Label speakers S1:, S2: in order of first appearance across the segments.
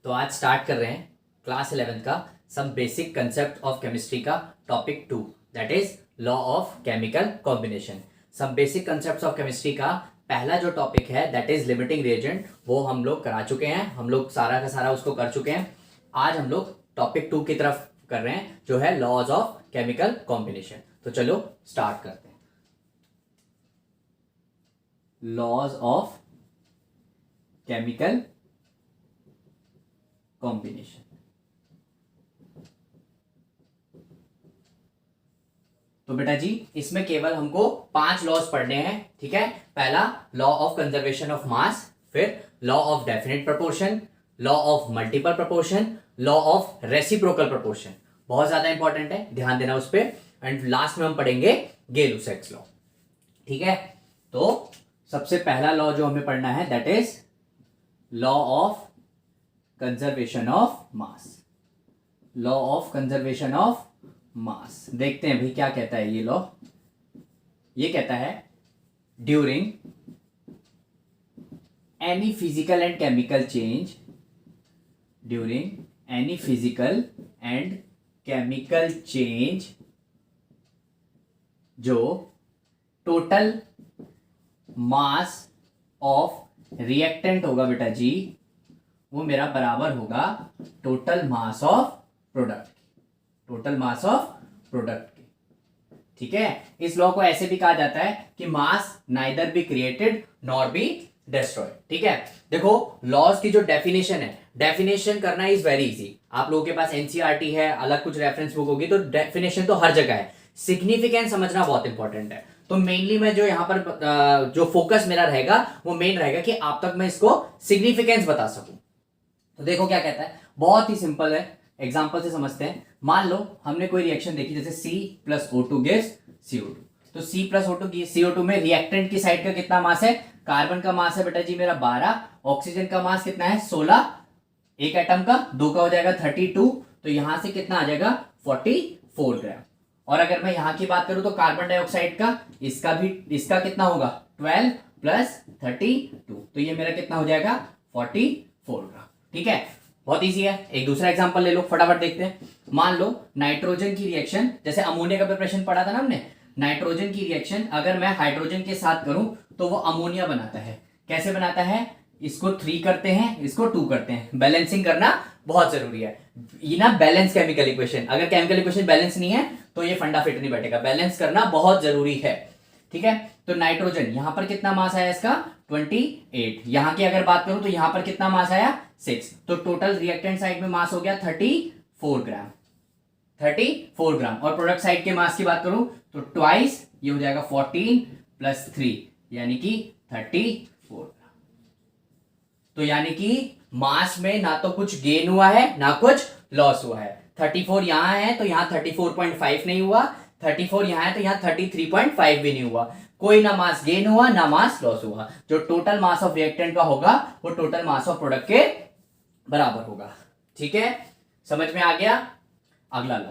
S1: तो आज स्टार्ट कर रहे हैं क्लास 11 का some basic concept of chemistry का topic 2 that is law of chemical combination. Some basic concept of chemistry का पहला जो टॉपिक है दैट इज लिमिटिंग रिएजेंट, वो हम लोग करा चुके हैं, हम लोग सारा का सारा उसको कर चुके हैं। आज हम लोग टॉपिक 2 की तरफ कर रहे हैं जो है लॉज ऑफ केमिकल कॉम्बिनेशन। तो चलो स्टार्ट करते हैं। Laws of chemical combination. तो बेटा जी इसमें केवल हमको 5 लॉज पढ़ने हैं, ठीक है। पहला law of conservation of mass, फिर law of definite proportion, law of multiple proportion, law of reciprocal proportion. बहुत ज्यादा इंपॉर्टेंट है, ध्यान देना उस पर। एंड लास्ट में हम पढ़ेंगे गेलुसेक्स लॉ, ठीक है। तो सबसे पहला लॉ जो हमें पढ़ना है that is law of conservation of mass. Law of conservation of मास, देखते हैं भाई क्या कहता है ये लॉ। ये कहता है during any physical and chemical change, during any physical and chemical change, जो टोटल मास ऑफ रिएक्टेंट होगा बेटा जी, वो मेरा बराबर होगा total mass of product, total mass of product के, ठीक है। इस लॉ को ऐसे भी कहा जाता है कि mass neither be created nor be destroyed, ठीक है। देखो लॉज की जो डेफिनेशन है, डेफिनेशन करना इज वेरी इजी। आप लोगों के पास एनसीईआरटी है, अलग कुछ रेफरेंस बुक होगी, तो डेफिनेशन तो हर जगह है। सिग्निफिकेंस समझना बहुत इंपॉर्टेंट है। तो मेनली मैं जो यहां पर जो फोकस मेरा रहेगा वो मेन रहेगा कि आप तक मैं इसको सिग्निफिकेंस बता सकूं। तो देखो क्या कहता है, बहुत ही सिंपल है, एग्जांपल से समझते हैं। मान लो हमने कोई रिएक्शन देखी, जैसे C+O2 गिव्स CO2। तो C+O2 CO2 में रिएक्टेंट की साइड का कितना मास है? कार्बन का मास है बेटा जी मेरा 12, ऑक्सीजन का मास कितना है 16, एक एटम का 2 का हो जाएगा 32, तो यहां से कितना आ जाएगा 44 ग्राम। और अगर मैं यहां की बात करूं तो कार्बन डाइऑक्साइड का, इसका कितना होगा 12 + 32, तो ये मेरा कितना हो जाएगा 44 ग्राम, ठीक है। बहुत इजी है। एक दूसरा एग्जांपल ले लो, फटाफट देखते हैं। मान लो नाइट्रोजन की रिएक्शन, जैसे अमोनिया का प्रिपरेशन पढ़ा था ना हमने, नाइट्रोजन की रिएक्शन अगर मैं हाइड्रोजन के साथ करूं तो वो अमोनिया बनाता है। कैसे बनाता है? इसको 3 करते हैं, इसको 2 करते हैं। बैलेंसिंग करना बहुत जरूरी है, ये ना बैलेंस केमिकल इक्वेशन। अगर केमिकल इक्वेशन बैलेंस नहीं है तो ये फंडा फिट नहीं बैठेगा, बैलेंस करना बहुत जरूरी है, ठीक है। तो नाइट्रोजन यहां पर कितना मास आया इसका 28, यहां की अगर बात करूं तो यहां पर कितना मास आया 6, तो टोटल रिएक्टेंट साइड में मास हो गया 34 ग्राम, 34 ग्राम। और प्रोडक्ट साइड के मास की बात करूं तो ट्वाइस, ये हो जाएगा 14 + 3 यानी कि 34 ग्राम। तो यानी कि मास में ना तो कुछ गेन हुआ है ना कुछ लॉस हुआ है। 34 यहां है तो यहां 34.5 नहीं हुआ, 34 यहां है तो यहां 33.5 भी नहीं हुआ। कोई ना मास गेन हुआ ना मास लॉस हुआ। जो टोटल मास ऑफ रिएक्टेंट का होगा वो टोटल मास ऑफ प्रोडक्ट के बराबर होगा, ठीक है। समझ में आ गया? अगला लॉ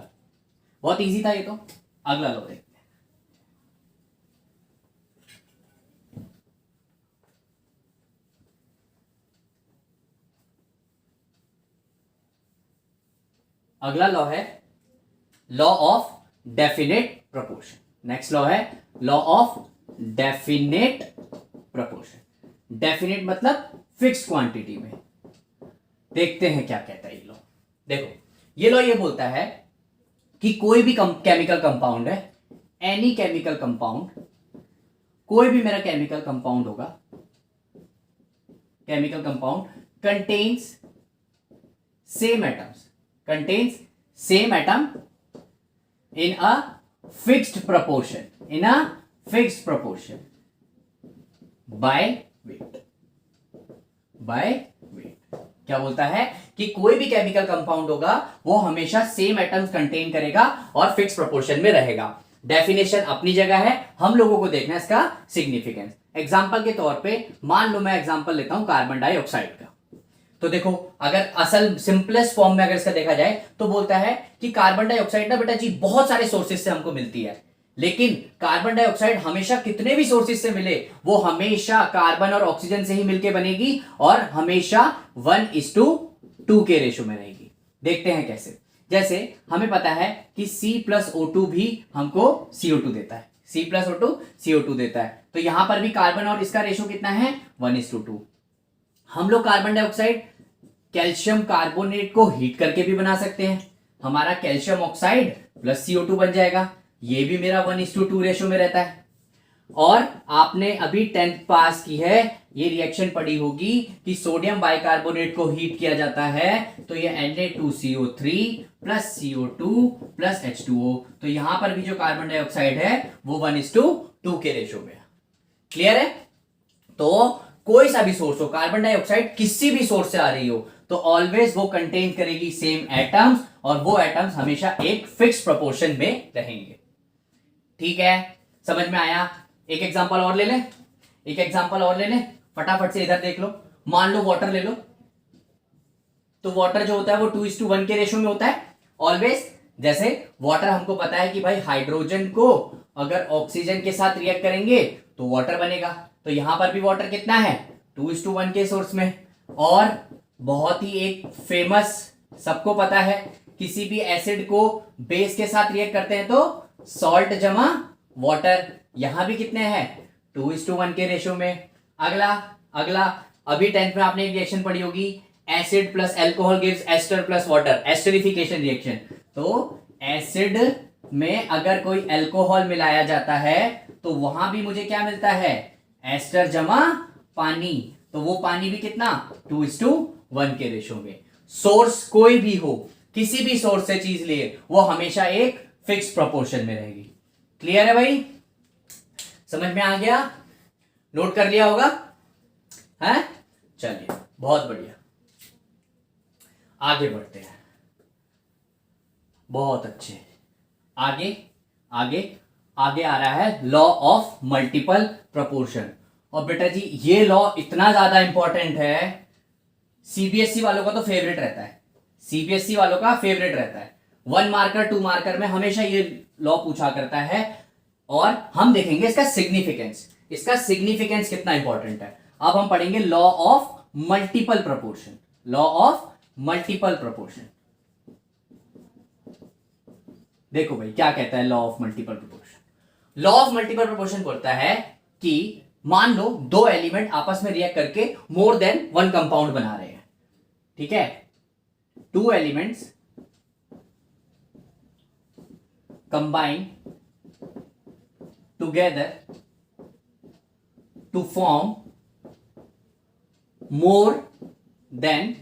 S1: बहुत इजी था ये तो, अगला लॉ देखते हैं। अगला लॉ है law of definite proportion. Next law है law of definite proportion. Definite मतलब फिक्स्ड क्वांटिटी में। देखते हैं क्या कहता है ये लॉ। देखो ये लॉ ये बोलता है कि कोई भी केमिकल कंपाउंड है, एनी केमिकल कंपाउंड, कोई भी मेरा केमिकल कंपाउंड होगा, chemical compound contains same atoms, contains same atom in a fixed proportion, in a fixed proportion by weight, by weight। क्या बोलता है कि कोई भी केमिकल कंपाउंड होगा वो हमेशा सेम एटम्स कंटेन करेगा और फिक्स प्रोपोर्शन में रहेगा। डेफिनेशन अपनी जगह है, हम लोगों को देखना है इसका सिग्निफिकेंस। एग्जांपल के तौर पे मान लो मैं एग्जांपल लेता हूं कार्बन डाइऑक्साइड का। तो देखो अगर असल सिंपलेस्ट फॉर्म में अगर इसका देखा जाए तो बोलता है कि कार्बन डाइऑक्साइड ना बेटा जी बहुत सारे सोर्सेज से हमको मिलती है, लेकिन कार्बन डाइऑक्साइड हमेशा कितने भी सोर्सेज से मिले वो हमेशा कार्बन और ऑक्सीजन से ही मिलके बनेगी और हमेशा 1:2 2 के रेशो में रहेगी। देखते हैं कैसे। जैसे हमें पता है कि C+O2 भी हमको CO2 देता है, C+O2 CO2 देता है, तो यहां पर भी कार्बन और इसका रेशो कितना है 1:2। हम लोग कार्बन डाइऑक्साइड कैल्शियम कार्बोनेट को हीट करके भी बना सकते हैं, हमारा कैल्शियम ऑक्साइड प्लस CO2 बन जाएगा, ये भी मेरा 1:2 रेशो में रहता है। और आपने अभी 10th पास की है, ये रिएक्शन पड़ी होगी कि सोडियम बाइकार्बोनेट को हीट किया जाता है तो ये Na2CO3 plus CO2 plus H2O, तो यहां पर भी जो कार्बन डाइऑक्साइड है वो 1:2 के रेशो में। क्लियर है? तो कोई सा भी सोर्स हो, कार्बन डाइऑक्साइड किसी भी सोर्स से आ रही हो, तो ऑलवेज वो कंटेन करेगी सेम एटम्स, और वो एटम्स हमेशा एक फिक्स प्रोपोर्शन में रहेंगे। ठीक है, समझ में आया? एक एग्जांपल और ले लें, एक एग्जांपल और ले लें, फटाफट से इधर देख लो। मान लो वाटर ले लो, तो वाटर जो होता है वो 2:1 के रेशो में होता है ऑलवेज। जैसे वाटर हमको पता है कि भाई हाइड्रोजन को अगर ऑक्सीजन के साथ रिएक्ट करेंगे तो वाटर बनेगा, तो यहां पर भी वाटर कितना है 2:1 के सोर्स में। और बहुत ही एक फेमस, सबको पता है, किसी भी एसिड को बेस के साथ रिएक्ट करते हैं तो सॉल्ट जमा वाटर, यहां भी कितने हैं 2:1 के रेशो में। अगला अगला अभी 10th में आपने एक रिएक्शन पढ़ी होगी, acid plus alcohol gives ester plus water, esterification reaction. तो एसिड में अगर कोई अल्कोहल मिलाया जाता है तो वहां भी मुझे क्या मिलता है एस्टर जमा पानी, तो वो पानी भी कितना 2:1 के रेशो में। सोर्स कोई भी हो, किसी भी सोर्स से चीज लिए, वो हमेशा एक फिक्स प्रोपोर्शन में रहेगी। क्लियर है भाई? समझ में आ गया? नोट कर लिया होगा? है? चलिए, बहुत बढ़िया, आगे बढ़ते हैं। बहुत अच्छे, आगे आगे आगे आ रहा है लॉ ऑफ मल्टीपल प्रोपोर्शन। और बेटा जी ये लॉ इतना ज्यादा इंपॉर्टेंट है, सीबीएसई वालों का तो फेवरेट रहता है, सीबीएसई वालों का फेवरेट रहता है। 1 मार्कर 2 मार्कर में हमेशा ये लॉ पूछा करता है, और हम देखेंगे इसका सिग्निफिकेंस, इसका सिग्निफिकेंस कितना इंपॉर्टेंट है। अब हम पढ़ेंगे law of multiple proportion, law of multiple proportion. देखो भाई क्या कहता है law of multiple proportion. Law of multiple proportion बोलता है कि मान लो दो एलिमेंट आपस में रिएक्ट करके मोर देन 1 कंपाउंड बना रहे हैं, ठीक है। 2 elements combine together to form more than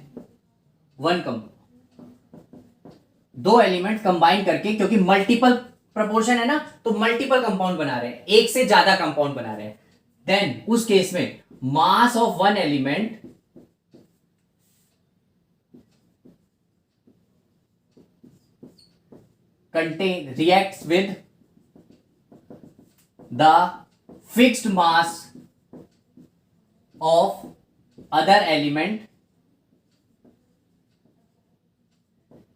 S1: 1 compound. दो एलिमेंट कंबाइन करके, क्योंकि मल्टीपल प्रोपोर्शन है ना, तो मल्टीपल कंपाउंड बना रहे हैं, एक से ज्यादा कंपाउंड बना रहे हैं, देन उस केस में mass of 1 element contain reacts with the fixed mass of other element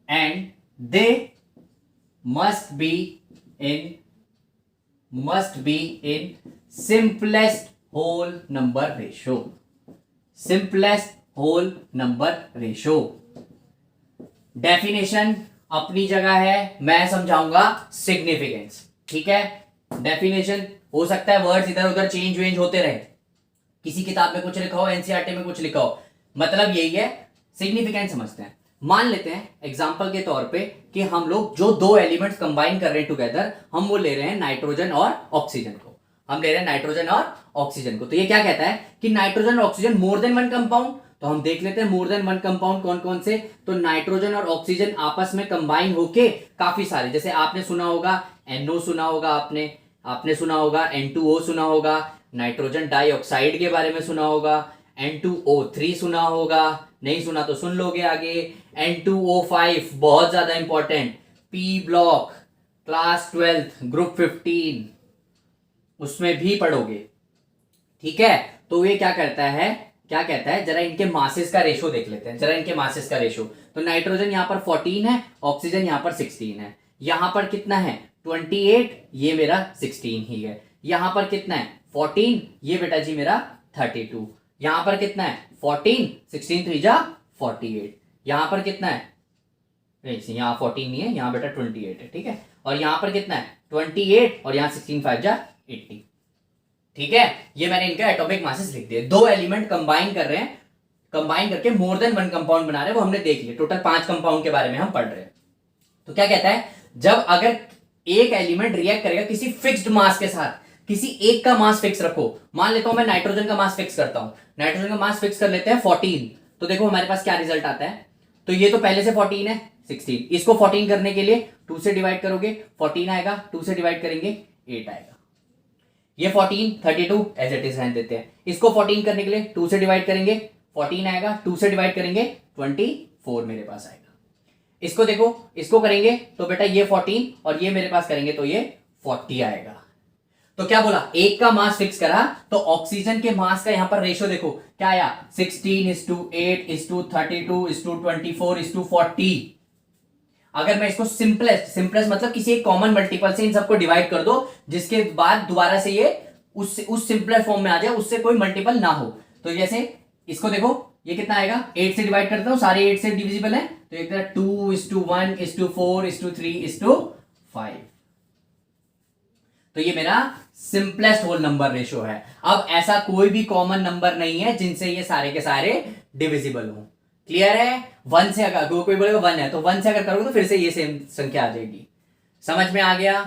S1: and they must be in simplest whole number ratio, simplest whole number ratio। Definition अपनी जगह है, मैं समझाऊंगा सिग्निफिकेंस, ठीक है। डेफिनेशन हो सकता है वर्ड्स इधर उधर चेंज वेंज होते रहे, किसी किताब में कुछ लिखा हो, एनसीईआरटी में कुछ लिखा हो, मतलब यही है। सिग्निफिकेंस समझते हैं। मान लेते हैं एग्जांपल के तौर पे कि हम लोग जो दो एलिमेंट्स कंबाइन कर रहे हैं टुगेदर, हम वो ले रहे हैं नाइट्रोजन और ऑक्सीजन को, हम ले रहे हैं नाइट्रोजन और ऑक्सीजन को। तो ये क्या कहता है कि नाइट्रोजन और ऑक्सीजन मोर देन 1 कंपाउंड। तो हम देख लेते हैं मोर देन 1 कंपाउंड कौन कौन से। तो नाइट्रोजन और ऑक्सीजन आपस में कंबाइन होके काफी सारे, जैसे आपने सुना होगा NO, सुना होगा आपने सुना होगा N2O, सुना होगा नाइट्रोजन डाइऑक्साइड के बारे में सुना होगा, N2O3 सुना होगा, नहीं सुना तो सुन लोगे आगे। N2O5 बहुत ज्यादा important, P block class 12 group 15 उसमें भी पढ़ोगे, ठीक है। तो ये क्या कहता है, जरा इनके मासेस का रेशो देख लेते हैं, जरा इनके मासेस का रेशो। तो नाइट्रोजन यहां पर 14 है, ऑक्सीजन यहां पर 16 है, यहां पर कितना है 28, ये मेरा 16 ही है, यहां पर कितना है 14, ये बेटा जी मेरा 32, यहां पर कितना है 14, 16 3 जा 48, यहां पर कितना है, यहाँ 14 नहीं है, यहाँ बेटा 28 है, ठीक है। और यहां पर कितना है 28, और यहाँ 16 5 जा 80, ठीक है। ये मैंने इनका एटॉमिक मासेस लिख दिए। दो एलिमेंट कंबाइन कर रहे हैं, कंबाइन करके मोर देन वन कंपाउंड बना रहे हैं, वो हमने देख लिया। टोटल 5 कंपाउंड के बारे में हम पढ़ रहे हैं। तो क्या कहता है, जब अगर एक एलिमेंट रिएक्ट करेगा किसी फिक्स्ड मास के साथ, किसी एक का मास फिक्स रखो, मान लेता हूं मैं नाइट्रोजन का मास फिक्स करता हूं, नाइट्रोजन का मास फिक्स कर लेते हैं 14, तो देखो हमारे पास क्या रिजल्ट आता है। तो ये तो पहले से 14 है, 16, इसको 14 करने के लिए 2 से डिवाइड करोगे 14 आएगा, 2 से डिवाइड करेंगे 8 आएगा। ये 14 32 एज इट इज रहने देते हैं। इसको 14 करने के लिए 2 से डिवाइड करेंगे 14 आएगा, 2 से डिवाइड करेंगे 24 मेरे पास आएगा। इसको देखो, इसको करेंगे तो बेटा ये 14 और ये मेरे पास करेंगे तो ये 40 आएगा। तो क्या बोला, एक का मास फिक्स करा तो ऑक्सीजन के मास का यहां पर रेशियो देखो क्या आया, 16:8:32:24:40। अगर मैं इसको सिंपलेस्ट मतलब किसी एक कॉमन मल्टीपल से इन सबको डिवाइड कर दो, जिसके बाद दोबारा से ये उस सिंपलेस्ट फॉर्म में आ जाए, उससे कोई मल्टीपल ना हो। तो जैसे इसको देखो, ये कितना आएगा, 8 से डिवाइड करता हूं, सारे 8 से डिविजिबल है, तो एक तरह 2:1:4:3:5। तो ये मेरा सिंपलेस्ट होल नंबर रेशियो है। अब ऐसा कोई भी कॉमन नंबर नहीं है जिनसे ये सारे के सारे डिविजिबल हो। क्लियर है। 1 से अगर कोई बोलेगा 1 है, तो 1 से अगर करोगे तो फिर से ये सेम संख्या आ जाएगी। समझ में आ गया,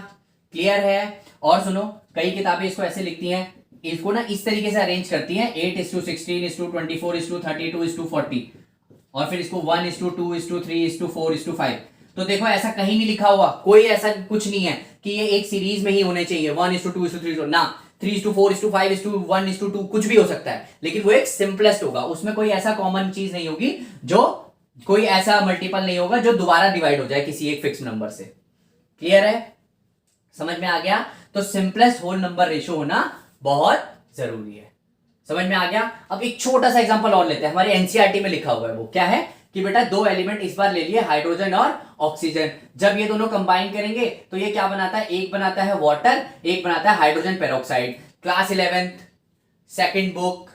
S1: क्लियर है। और सुनो, कई किताबें इसको ऐसे लिखती हैं, इसको ना इस तरीके से अरेंज करती हैं, 8:16:24:32:40 और फिर इसको 1:2:3:4:5। तो देखो ऐसा कहीं नहीं लिखा हुआ, कोई ऐसा कुछ नहीं है कि ये एक सीरीज में ही होने चाहिए 1:2:3 ना, 3:4:5:1:2 कुछ भी हो सकता है, लेकिन वो एक सिंपलेस्ट होगा। उसमें कोई ऐसा कॉमन चीज नहीं होगी, जो कोई ऐसा मल्टीपल नहीं होगा जो दोबारा डिवाइड हो जाए किसी एक फिक्स नंबर से। क्लियर है, समझ में आ गया। तो सिंपलेस्ट होल नंबर रेशियो होना बहुत जरूरी है। समझ में आ गया। अब एक छोटा सा एग्जांपल और लेते हैं, हमारे एनसीईआरटी में लिखा हुआ है। वो क्या है कि बेटा दो एलिमेंट इस बार ले लिए, हाइड्रोजन और ऑक्सीजन। जब ये दोनों कंबाइन करेंगे तो ये क्या बनाता है, एक बनाता है वाटर, एक बनाता है hydrogen peroxide. Class 11th second book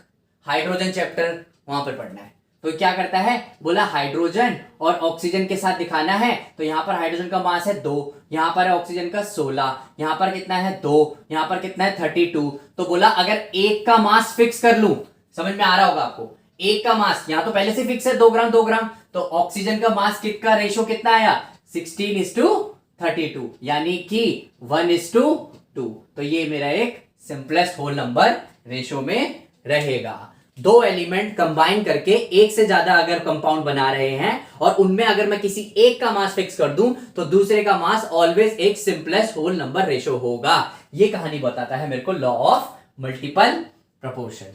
S1: hydrogen chapter, वहां पर पढ़ना है। तो क्या करता है, बोला हाइड्रोजन और ऑक्सीजन के साथ दिखाना है, तो यहां पर हाइड्रोजन का मास है 2, यहां पर है ऑक्सीजन का 16, यहां पर कितना है 2, यहां पर कितना है 32। तो बोला अगर एक का मास फिक्स कर लूं, समझ में आ रहा होगा आपको, एक का मास यहां तो पहले से फिक्स है 2 ग्राम 2 ग्राम, तो ऑक्सीजन का मास किट का रेशियो कितना आया 16:32, यानी कि 1:2। तो ये मेरा एक सिंपलेस्ट होल नंबर रेशियो में रहेगा। दो एलिमेंट कंबाइन करके एक से ज्यादा अगर कंपाउंड बना रहे हैं और उनमें अगर मैं किसी एक का मास फिक्स कर दूं, तो दूसरे का मास ऑलवेज एक सिंपलेस्ट होल नंबर रेशियो होगा। ये कहानी बताता है मेरे को law of multiple proportion.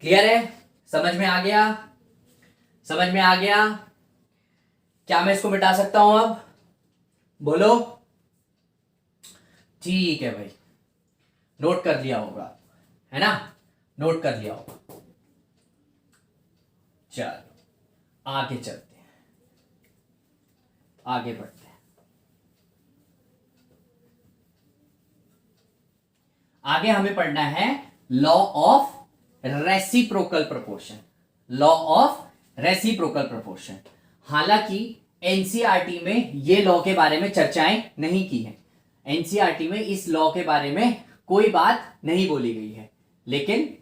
S1: Clear है, समझ में आ गया, समझ में आ गया। क्या मैं इसको मिटा सकता हूं अब, बोलो। ठीक है भाई, नोट कर लिया होगा, है ना, नोट कर लिया होगा। चलो आगे चलते हैं, आगे बढ़ते हैं। आगे हमें पढ़ना है law of reciprocal proportion. Law of reciprocal proportion. हालांकि एनसीईआरटी में ये लॉ के बारे में चर्चाएं नहीं की है, एनसीईआरटी में इस लॉ के बारे में कोई बात नहीं बोली गई है, लेकिन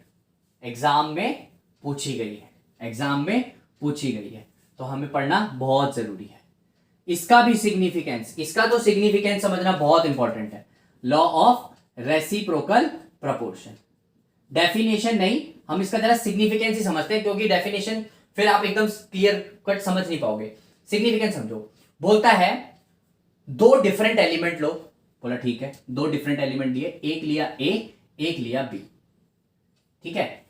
S1: एग्जाम में पूछी गई है, एग्जाम में पूछी गई है, तो हमें पढ़ना बहुत जरूरी है। इसका भी सिग्निफिकेंस, इसका तो सिग्निफिकेंस समझना बहुत इंपॉर्टेंट है। Law of reciprocal proportion, definition नहीं, हम इसका जरा सिग्निफिकेंस ही समझते हैं, क्योंकि डेफिनेशन फिर आप एकदम क्लियर कट समझ नहीं पाओगे। सिग्निफिकेंस समझो। बोलता है दो डिफरेंट एलिमेंट लो, बोला ठीक है, दो डिफरेंट एलिमेंट लिए, एक लिया ए, एक लिया बी, ठीक है।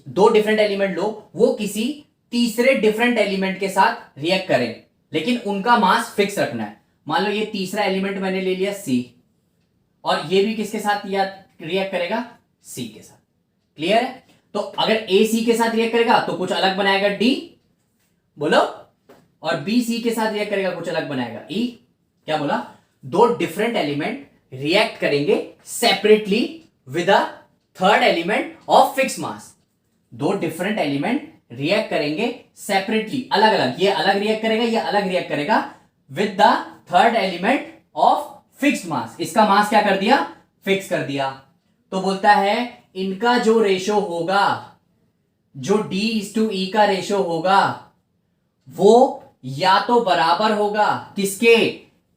S1: दो डिफरेंट एलिमेंट लो, वो किसी तीसरे डिफरेंट एलिमेंट के साथ रिएक्ट करें, लेकिन उनका मास फिक्स रखना है। मान लो ये तीसरा एलिमेंट मैंने ले लिया सी, और ये भी किसके साथ रिएक्ट करेगा, सी के साथ। क्लियर है। तो अगर ए सी के साथ रिएक्ट करेगा तो कुछ अलग बनाएगा डी, बोलो, और बी सी के साथ रिएक्ट करेगा कुछ अलग बनाएगा ई। क्या बोला, दो डिफरेंट एलिमेंट रिएक्ट करेंगे separately with a third element of fix mass. दो डिफरेंट एलिमेंट रिएक्ट करेंगे सेपरेटली, अलग अलग, ये अलग रिएक्ट करेगा, ये अलग रिएक्ट करेगा with the third element of fixed mass. इसका मास क्या कर दिया, फिक्स कर दिया। तो बोलता है इनका जो रेशो होगा, जो D/E का रेशो होगा, वो या तो बराबर होगा किसके,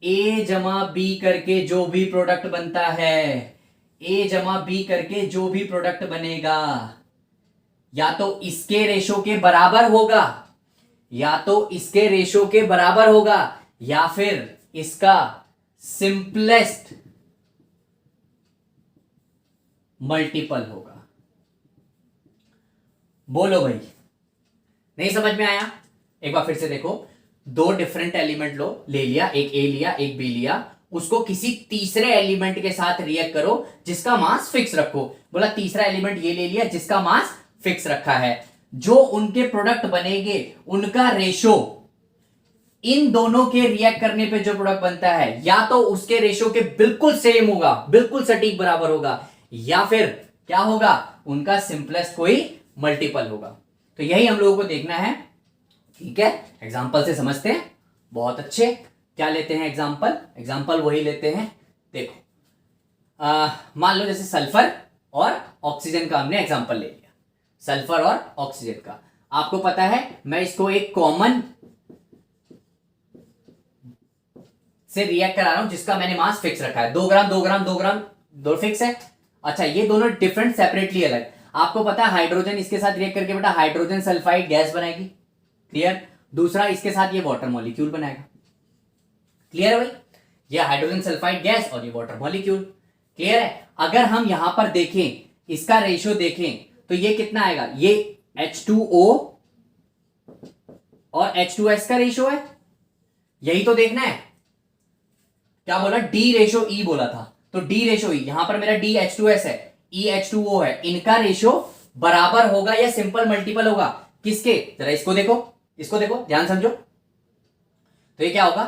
S1: A जमा B करके जो भी प्रोडक्ट बनता है, A जमा B करके जो भी प्रोडक्ट बनेगा, या तो इसके रेशो के बराबर होगा, या तो इसके रेशो के बराबर होगा, या फिर इसका सिंपलेस्ट मल्टीपल होगा। बोलो भाई, नहीं समझ में आया? एक बार फिर से देखो, दो डिफरेंट एलिमेंट ले लिया, एक ए लिया एक बी लिया, उसको किसी तीसरे एलिमेंट के साथ रिएक्ट करो जिसका मास फिक्स रखो। बोला तीसरा एलिमेंट ये ले लिया जिसका मास फिक्स रखा है, जो उनके प्रोडक्ट बनेंगे उनका रेशो इन दोनों के रिएक्ट करने पे जो प्रोडक्ट बनता है, या तो उसके रेशो के बिल्कुल सेम होगा, बिल्कुल सटीक बराबर होगा, या फिर क्या होगा, उनका सिंपलेस्ट कोई मल्टीपल होगा। तो यही हम लोगों को देखना है। ठीक है, एग्जांपल से समझते हैं। बहुत अच्छे। क्या लेते हैं एग्जांपल? एग्जांपल वही लेते हैं, देखो मान लो जैसे सल्फर और ऑक्सीजन का हमने एग्जांपल ले लिया, सल्फर और ऑक्सीजन का। आपको पता है मैं इसको एक कॉमन से रिएक्ट करा रहा हूं जिसका मैंने मास फिक्स रखा है, 2 ग्राम 2 ग्राम 2 ग्राम, दो फिक्स है। अच्छा, ये दोनों डिफरेंट सेपरेटली अलग। आपको पता है हाइड्रोजन इसके साथ रिएक्ट करके बेटा हाइड्रोजन सल्फाइड गैस बनाएगी, क्लियर। दूसरा इसके साथ ये वाटर मॉलिक्यूल बनाएगा, क्लियर है भाई। ये हाइड्रोजन सल्फाइड गैस और ये वाटर मॉलिक्यूल, क्लियर है। अगर हम यहां पर देखें, इसका रेशियो देखें तो ये कितना आएगा, ये H2O और H2S का रेशियो है, यही तो देखना है। क्या बोला, D/E बोला था, तो D/E, यहां पर मेरा DH2S है, EH2O है, इनका रेशियो बराबर होगा या सिंपल मल्टीपल होगा किसके? जरा इसको देखो, इसको देखो, ध्यान समझो। तो ये क्या होगा,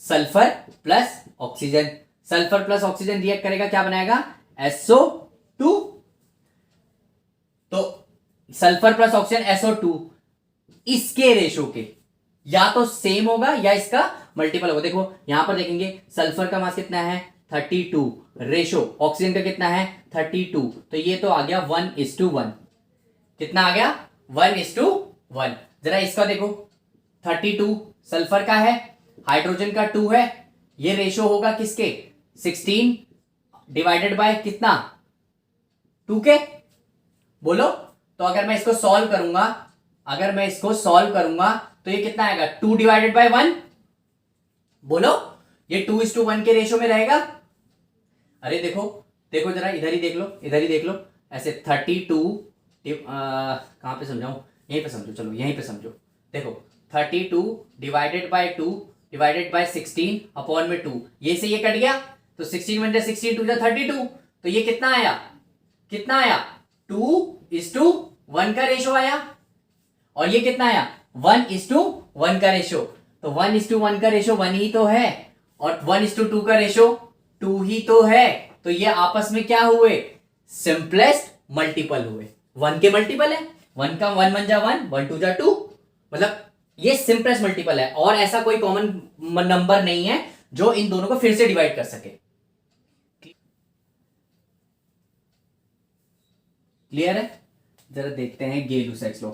S1: sulphur plus oxygen, sulphur plus oxygen react करेगा, क्या बनाएगा, SO2। तो सल्फर प्लस ऑक्सीजन SO2, इसके रेशो के या तो सेम होगा या इसका मल्टीपल होगा। देखो यहां पर देखेंगे सल्फर का मास कितना है 32, रेशो ऑक्सीजन का कितना है 32, तो ये तो आ गया 1:1। कितना आ गया, 1:1। जरा इसका देखो, 32 सल्फर का है, हाइड्रोजन का 2 है, ये रेशो होगा किसके, 16 डिवाइडेड बाय कितना, 2 के। बोलो, तो अगर मैं इसको सॉल्व करूंगा, अगर मैं इसको सॉल्व करूंगा तो ये कितना आएगा, 2 डिवाइडेड बाय 1। बोलो, ये 2:1 के रेशो में रहेगा। अरे देखो देखो जरा, इधर ही देख लो, इधर ही देख लो, ऐसे 32 कहां पे समझाऊं, यहीं पे समझो, चलो यहीं पे समझो। देखो 32 divided by 2 divided by 16 upon में 2, ये से ये कट गया, तो 16 × 16 2 32, तो ये कितना आया, कितना आया, 2:1 का रेशो आया। और ये कितना आया, 1:1 का रेशो। तो 1:1 का रेशो 1 ही तो है, और 1:2 का रेशो 2 ही तो है। तो ये आपस में क्या हुए, सिंपलेस्ट मल्टीपल हुए, 1 के मल्टीपल है, 1 का 1 1 जा 1, 1 2 जा 2, मतलब ये सिंपलेस्ट मल्टीपल है। और ऐसा कोई कॉमन नंबर नहीं है जो इन दोनों को फिर से डिवाइड कर सके। क्लियर है? जरा देखते हैं गे-लुसैक्स लॉ।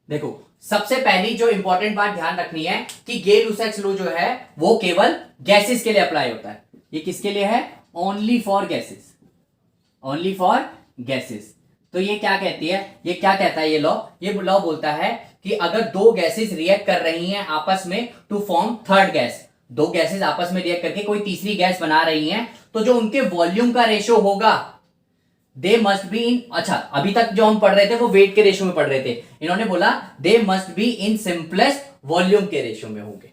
S1: देखो सबसे पहली जो इंपॉर्टेंट बात ध्यान रखनी है कि गे-लुसैक्स लॉ जो है वो केवल गैसेस के लिए अप्लाई होता है। ये किसके लिए है, only for gases, only for gases. तो ये क्या कहती है, ये क्या कहता है ये लॉ, ये लॉ बोलता है कि अगर दो गैसेस रिएक्ट कर रही हैं आपस में टू फॉर्म थर्ड गैस, दो गैसेस आपस में रिएक्ट करके कोई तीसरी गैस बना रही हैं, तो जो उनके वॉल्यूम का रेशो होगा दे मस्ट बी इन, अच्छा अभी तक जो हम पढ़ रहे थे वो वेट के रेशो में पढ़ रहे थे, इन्होंने बोला they must be in simplest volume के रेशो में होंगे,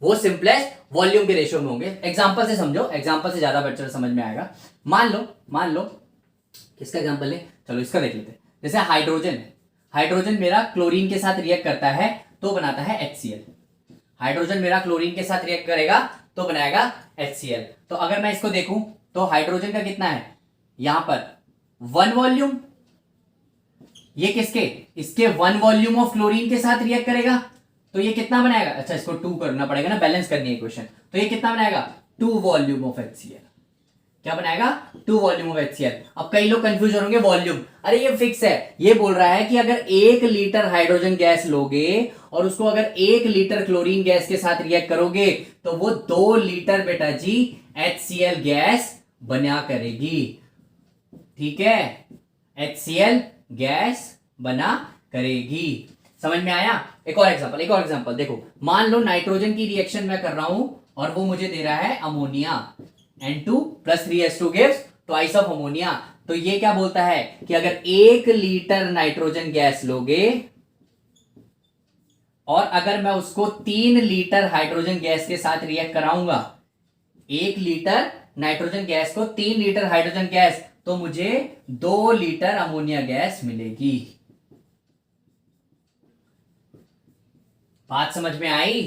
S1: वो सिंपलेस्ट वॉल्यूम के रेशो में होंगे। एग्जांपल से समझो, एग्जांपल से ज्यादा बेटर समझ में आएगा। मान लो किसका एग्जांपल ले, चलो इसका देख लेते हैं। जैसे हाइड्रोजन है, हाइड्रोजन मेरा क्लोरीन के साथ रिएक्ट करता है तो बनाता है HCl। हाइड्रोजन मेरा क्लोरीन के साथ रिएक्ट करेगा तो बनाएगा HCl। तो अगर मैं इसको देखूं तो हाइड्रोजन का कितना है यहां पर 1 वॉल्यूम, ये किसके, इसके 1 वॉल्यूम ऑफ क्लोरीन के साथ रिएक्ट करेगा तो ये कितना बनाएगा, अच्छा इसको 2 करना पड़ेगा ना, बैलेंस करनी है इक्वेशन, तो ये कितना बनाएगा 2 वॉल्यूम ऑफ HCl। क्या बनाएगा 2 वॉल्यूम ऑफ HCl। अब कई लोग कंफ्यूज होंगे वॉल्यूम, अरे ये फिक्स है, ये बोल रहा है कि अगर 1 लीटर हाइड्रोजन गैस लोगे और उसको अगर 1 लीटर क्लोरीन गैस के साथ रिएक्ट करोगे तो वो 2 लीटर बेटा जी HCl गैस बना करेगी। ठीक है, HCl गैस बना करेगी। समझ में आया। एक और एग्जांपल देखो, मान लो नाइट्रोजन की रिएक्शन मैं कर रहा हूं और वो मुझे दे रहा है ammonia, N2 + 3H2 gives twice of ammonia. तो ये क्या बोलता है कि अगर 1 लीटर नाइट्रोजन गैस लोगे और अगर मैं उसको 3 लीटर हाइड्रोजन गैस के साथ रिएक्ट कराऊंगा, 1 लीटर नाइट्रोजन गैस को 3 लीटर हाइड्रोजन गैस, तो मुझे 2 लीटर अमोनिया गैस मिलेगी। बात समझ में आई,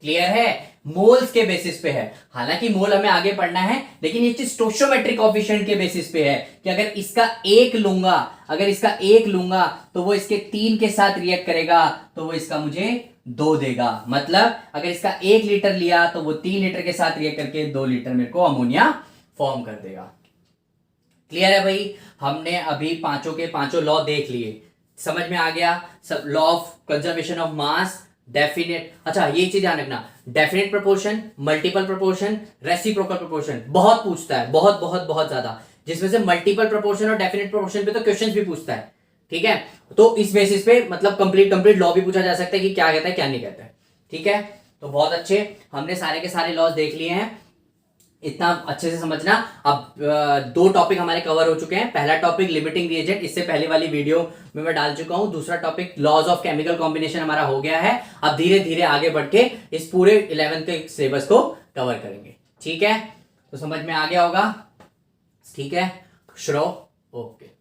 S1: क्लियर है। मोल्स के बेसिस पे है, हालांकि मोल हमें आगे पढ़ना है, लेकिन ये चीज स्टोइचोमेट्रिक कोएफिशिएंट के बेसिस पे है कि अगर इसका 1 लूंगा तो वो इसके 3 के साथ रिएक्ट करेगा तो वो इसका मुझे 2 देगा। मतलब अगर इसका 1 लीटर लिया तो वो 3 लीटर के साथ रिएक्ट करके 2 लीटर मेरे को अमोनिया फॉर्म कर देगा। क्लियर है भाई। हमने अभी पांचों के पांचों लॉ देख लिए, समझ में आ गया। सब law of conservation of mass, definite, अच्छा ये चीज ध्यान रखना, definite proportion, multiple proportion, reciprocal proportion बहुत पूछता है, बहुत ज्यादा, जिसमें से मल्टीपल प्रोपोर्शन और डेफिनेट प्रोपोर्शन पे तो क्वेश्चंस भी पूछता है। ठीक है, तो इस बेसिस पे मतलब कंप्लीट लॉ भी पूछा जा सकता है कि क्या कहता है क्या नहीं कहता है। ठीक है, तो बहुत अच्छे, हमने सारे के सारे लॉज देख लिए हैं, इतना अच्छे से समझना। अब 2 टॉपिक हमारे कवर हो चुके हैं। पहला टॉपिक लिमिटिंग रिएजेंट, इससे पहले वाली वीडियो में मैं डाल चुका हूं। दूसरा topic laws of chemical combination हमारा हो गया है। अब धीरे धीरे आगे बढ़ के इस पूरे 11th के सिलेबस को कवर करेंगे। ठीक है, तो समझ में आ गया होगा। ठीक है, खुश रहो, ओके।